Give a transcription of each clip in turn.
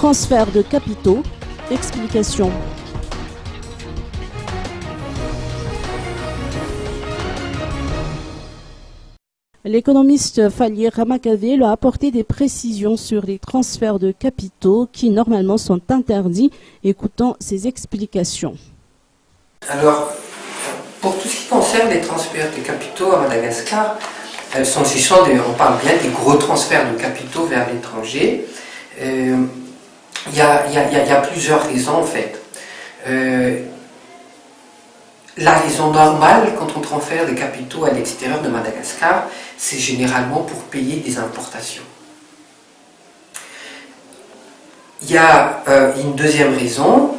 transfert de capitaux. Explication. L'économiste Fali Ramakave a apporté des précisions sur les transferts de capitaux qui normalement sont interdits. Écoutons ses explications. Alors, pour tout ce qui concerne les transferts de capitaux à Madagascar, on parle bien des gros transferts de capitaux vers l'étranger. Il y a plusieurs raisons en fait. La raison normale quand on transfère des capitaux à l'extérieur de Madagascar, c'est généralement pour payer des importations. Il y a une deuxième raison,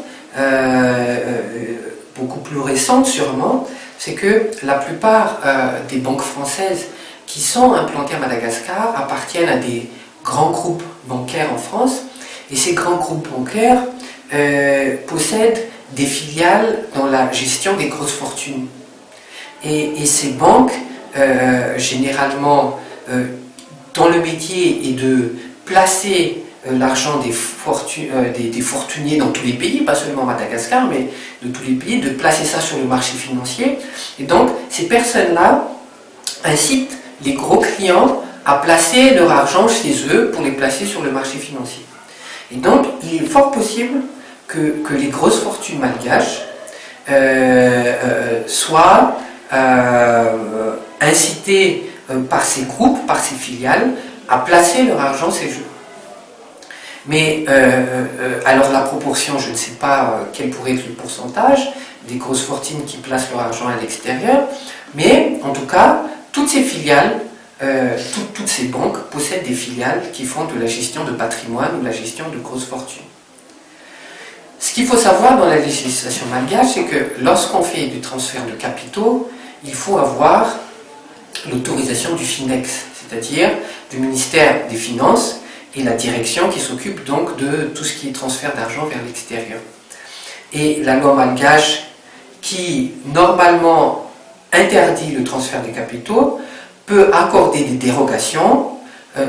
beaucoup plus récente sûrement, c'est que la plupart des banques françaises qui sont implantées à Madagascar appartiennent à des grands groupes bancaires en France, et ces grands groupes bancaires possèdent des filiales dans la gestion des grosses fortunes. Et ces banques, généralement, dont le métier est de placer l'argent des fortunés dans tous les pays, pas seulement Madagascar, mais de tous les pays, de placer ça sur le marché financier. Et donc, ces personnes-là incitent les gros clients à placer leur argent chez eux pour les placer sur le marché financier. Et donc, il est fort possible que les grosses fortunes malgaches soient incitées par ces groupes, par ces filiales, à placer leur argent chez eux. Mais alors la proportion, je ne sais pas quel pourrait être le pourcentage des grosses fortunes qui placent leur argent à l'extérieur, mais en tout cas, toutes ces filiales, toutes ces banques possèdent des filiales qui font de la gestion de patrimoine ou de la gestion de grosses fortunes. Ce qu'il faut savoir dans la législation malgache, c'est que lorsqu'on fait du transfert de capitaux, il faut avoir l'autorisation du FINEX, c'est-à-dire du ministère des Finances et la direction qui s'occupe donc de tout ce qui est transfert d'argent vers l'extérieur. Et la loi malgache, qui normalement interdit le transfert des capitaux, peut accorder des dérogations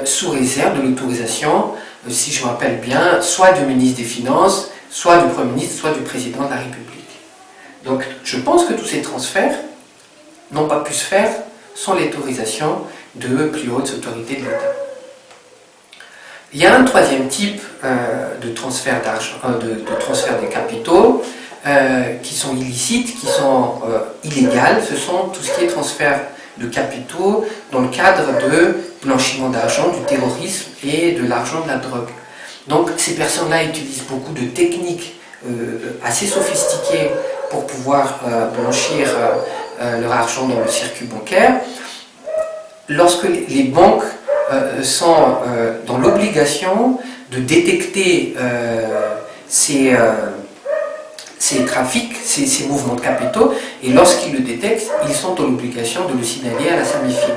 sous réserve de l'autorisation, si je me rappelle bien, soit du ministre des Finances, soit du Premier ministre, soit du Président de la République. Donc je pense que tous ces transferts n'ont pas pu se faire sans l'autorisation de plus hautes autorités de l'État. Il y a un troisième type de transfert d'argent, de transfert des capitaux qui sont illicites, qui sont illégales. Ce sont tout ce qui est transfert de capitaux dans le cadre de blanchiment d'argent, du terrorisme et de l'argent de la drogue. Donc ces personnes-là utilisent beaucoup de techniques assez sophistiquées pour pouvoir blanchir leur argent dans le circuit bancaire. Lorsque les banques sont dans l'obligation de détecter ces trafics, ces mouvements de capitaux, et lorsqu'ils le détectent, ils sont dans l'obligation de le signaler à la SAMIFIN.